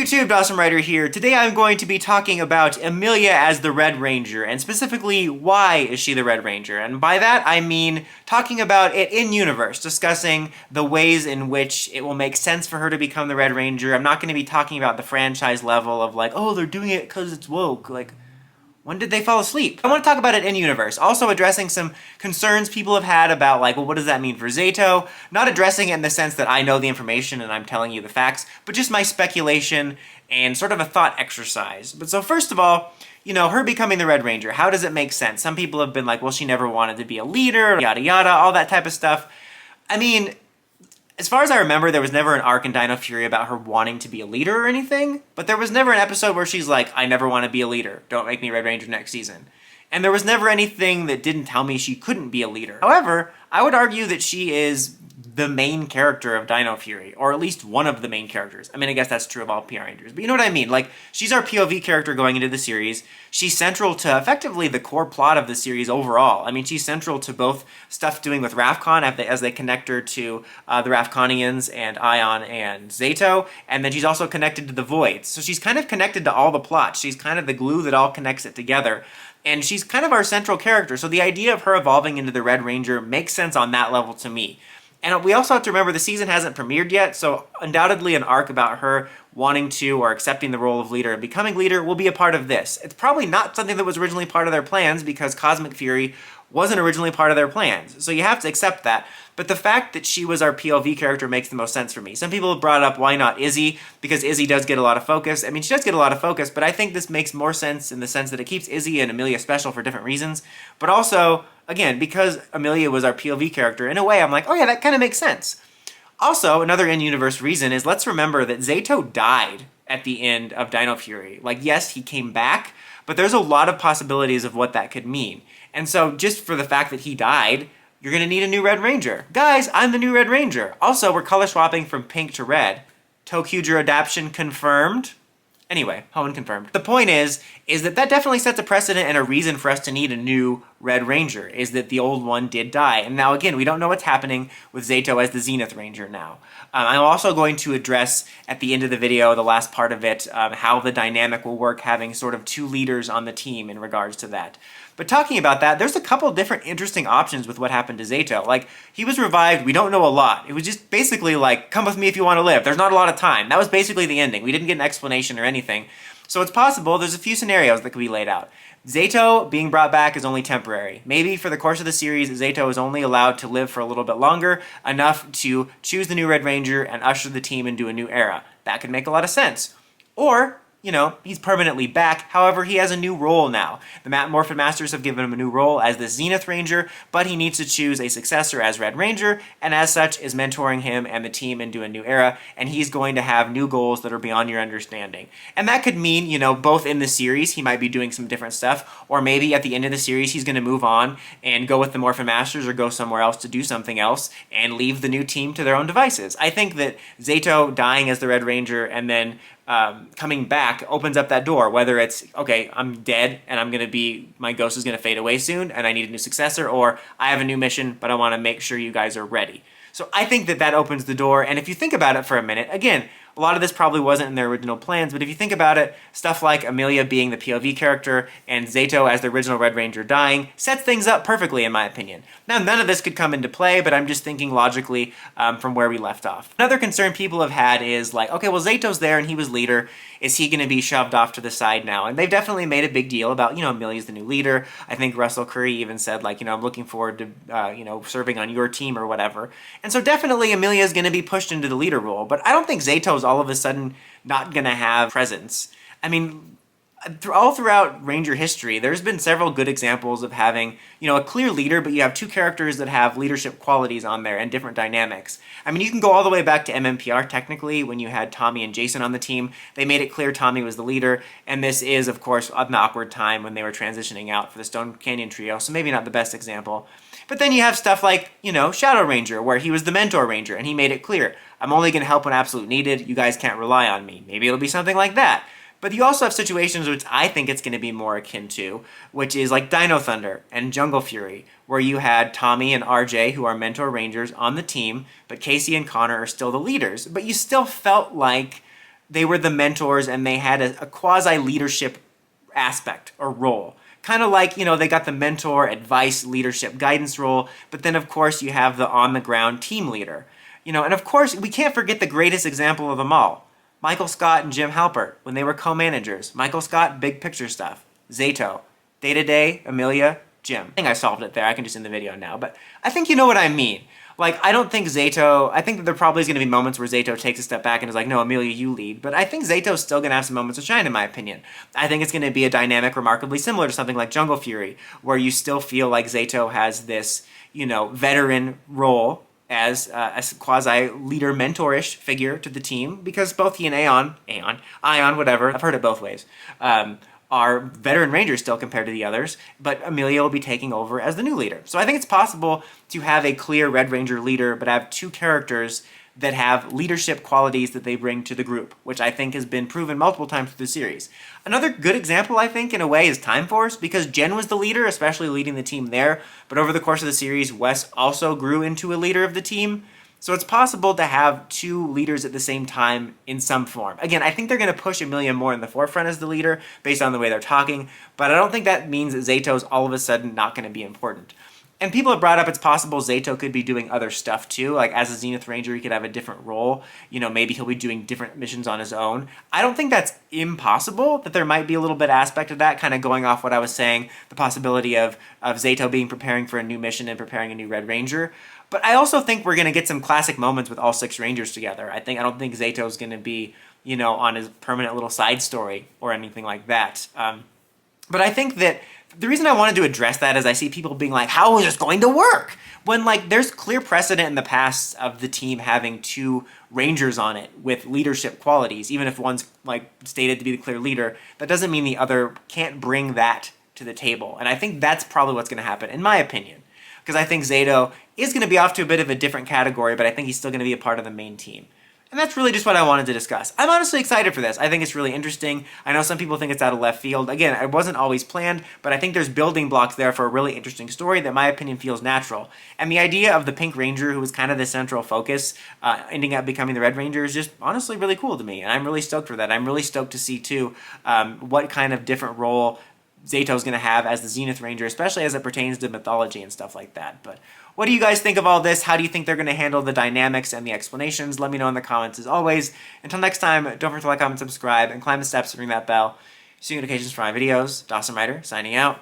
YouTube, Awesome Writer here. Today I'm going to be talking about Amelia as the Red Ranger, and specifically, why is she the Red Ranger? And by that I mean talking about it in-universe, discussing the ways in which it will make sense for her to become the Red Ranger. I'm not going to be talking about the franchise level of like, oh, they're doing it because it's woke. Like, when did they fall asleep? I want to talk about it in-universe, also addressing some concerns people have had about, like, well, what does that mean for Zayto? Not addressing it in the sense that I know the information and I'm telling you the facts, but just my speculation and sort of a thought exercise. But so first of all, you know, her becoming the Red Ranger, how does it make sense? Some people have been like, well, she never wanted to be a leader, yada yada, all that type of stuff. I mean, as far as I remember, there was never an arc in Dino Fury about her wanting to be a leader or anything, but there was never an episode where she's like, I never want to be a leader. Don't make me Red Ranger next season. And there was never anything that didn't tell me she couldn't be a leader. However, I would argue that she is the main character of Dino Fury, or at least one of the main characters. I mean, I guess that's true of all Power Rangers, but you know what I mean? Like, she's our POV character going into the series. She's central to effectively the core plot of the series overall. I mean, she's central to both stuff doing with Rafkon as they connect her to the Rafkonians and Ion and Zayto, and then she's also connected to the Voids. So she's kind of connected to all the plots. She's kind of the glue that all connects it together. And she's kind of our central character, so the idea of her evolving into the Red Ranger makes sense on that level to me. And we also have to remember the season hasn't premiered yet, so undoubtedly an arc about her wanting to or accepting the role of leader and becoming leader will be a part of this. It's probably not something that was originally part of their plans because Cosmic Fury wasn't originally part of their plans, so you have to accept that. But the fact that she was our POV character makes the most sense for me. Some people have brought up why not Izzy, because Izzy does get a lot of focus. I mean, she does get a lot of focus, but I think this makes more sense in the sense that it keeps Izzy and Amelia special for different reasons. But also, again, because Amelia was our POV character, in a way I'm like, oh yeah, that kind of makes sense. Also, another in-universe reason is let's remember that Zayto died at the end of Dino Fury. Like, yes, he came back, but there's a lot of possibilities of what that could mean. And so just for the fact that he died, you're going to need a new Red Ranger. Guys, I'm the new Red Ranger. Also, we're color swapping from pink to red. Tokuger adaptation confirmed. Anyway, Hoenn confirmed. The point is that definitely sets a precedent and a reason for us to need a new Red Ranger, is that the old one did die. And now again, we don't know what's happening with Zayto as the Zenith Ranger now. I'm also going to address at the end of the video, the last part of it, how the dynamic will work having sort of two leaders on the team in regards to that. But talking about that, there's a couple different interesting options with what happened to Zayto. Like, he was revived, we don't know a lot. It was just basically like, come with me if you want to live. There's not a lot of time. That was basically the ending. We didn't get an explanation or anything. So it's possible there's a few scenarios that could be laid out. Zayto being brought back is only temporary. Maybe for the course of the series, Zayto is only allowed to live for a little bit longer, enough to choose the new Red Ranger and usher the team into a new era. That could make a lot of sense. Or, you know, he's permanently back. However, he has a new role now. The Morphin Masters have given him a new role as the Zenith Ranger, but he needs to choose a successor as Red Ranger, and as such is mentoring him and the team into a new era, and he's going to have new goals that are beyond your understanding. And that could mean, you know, both in the series, he might be doing some different stuff, or maybe at the end of the series, he's going to move on and go with the Morphin Masters or go somewhere else to do something else and leave the new team to their own devices. I think that Zayto dying as the Red Ranger and then coming back opens up that door, whether it's, okay, I'm dead and my ghost is going to fade away soon and I need a new successor, or I have a new mission, but I want to make sure you guys are ready. So I think that opens the door, and if you think about it for a minute, again, a lot of this probably wasn't in their original plans, but if you think about it, stuff like Amelia being the POV character and Zayto as the original Red Ranger dying sets things up perfectly, in my opinion. Now, none of this could come into play, but I'm just thinking logically from where we left off. Another concern people have had is like, okay, well, Zayto's there and he was leader. Is he going to be shoved off to the side now? And they've definitely made a big deal about, you know, Amelia's the new leader. I think Russell Curry even said, like, you know, I'm looking forward to, you know, serving on your team or whatever. And so definitely Amelia's going to be pushed into the leader role, but I don't think Zayto's all of a sudden not going to have presence. I mean, all throughout Ranger history, there's been several good examples of having, you know, a clear leader, but you have two characters that have leadership qualities on there and different dynamics. I mean, you can go all the way back to mmpr, technically, when you had Tommy and Jason on the team. They made it clear Tommy was the leader, and this is, of course, an awkward time when they were transitioning out for the Stone Canyon Trio, so maybe not the best example. But then you have stuff like, you know, Shadow Ranger, where he was the mentor ranger, and he made it clear, I'm only going to help when absolute needed, you guys can't rely on me. Maybe it'll be something like that. But you also have situations which I think it's going to be more akin to, which is like Dino Thunder and Jungle Fury, where you had Tommy and RJ, who are mentor rangers, on the team, but Casey and Connor are still the leaders. But you still felt like they were the mentors and they had a quasi-leadership aspect or role. Kind of like, they got the mentor, advice, leadership, guidance role, but then of course you have the on-the-ground team leader. And of course we can't forget the greatest example of them all. Michael Scott and Jim Halpert, when they were co-managers. Michael Scott, big picture stuff. Zayto, day-to-day, Amelia, Jim. I think I solved it there. I can just end the video now, but I think you know what I mean. I don't think Zayto, I think that there probably is going to be moments where Zayto takes a step back and is like, no, Amelia, you lead. But I think Zayto's still going to have some moments of shine, in my opinion. I think it's going to be a dynamic remarkably similar to something like Jungle Fury, where you still feel like Zayto has this, veteran role as a quasi-leader, mentor-ish figure to the team, because both he and Ion, whatever, I've heard it both ways, are veteran Rangers still compared to the others, but Amelia will be taking over as the new leader. So I think it's possible to have a clear Red Ranger leader, but have two characters that have leadership qualities that they bring to the group, which I think has been proven multiple times through the series. Another good example, I think, in a way, is Time Force, because Jen was the leader, especially leading the team there, but over the course of the series, Wes also grew into a leader of the team. So it's possible to have two leaders at the same time in some form. Again, I think they're going to push Amelia more in the forefront as the leader based on the way they're talking, but I don't think that means that Zayto's all of a sudden not going to be important. And people have brought up it's possible Zayto could be doing other stuff too, like as a Zenith Ranger he could have a different role, maybe he'll be doing different missions on his own. I don't think that's impossible, that there might be a little bit aspect of that, kind of going off what I was saying, the possibility of Zayto preparing for a new mission and preparing a new Red Ranger. But I also think we're going to get some classic moments with all 6 Rangers together. I don't think Zayto's going to be, on his permanent little side story or anything like that. But I think that the reason I wanted to address that is I see people being like, how is this going to work? When, there's clear precedent in the past of the team having 2 Rangers on it with leadership qualities, even if one's, stated to be the clear leader, that doesn't mean the other can't bring that to the table. And I think that's probably what's going to happen, in my opinion. Because I think Zayto is going to be off to a bit of a different category, but I think he's still going to be a part of the main team. And that's really just what I wanted to discuss. I'm honestly excited for this. I think it's really interesting. I know some people think it's out of left field. Again, it wasn't always planned, but I think there's building blocks there for a really interesting story that, in my opinion, feels natural. And the idea of the Pink Ranger, who was kind of the central focus, ending up becoming the Red Ranger, is just honestly really cool to me. And I'm really stoked for that. I'm really stoked to see, too, what kind of different role Zayto's going to have as the Zenith Ranger, especially as it pertains to mythology and stuff like that. But what do you guys think of all this? How do you think they're going to handle the dynamics and the explanations? Let me know in the comments as always. Until next time, don't forget to like, comment, subscribe, and climb the steps to ring that bell. See you notifications for my videos. Dawson Ryder, signing out.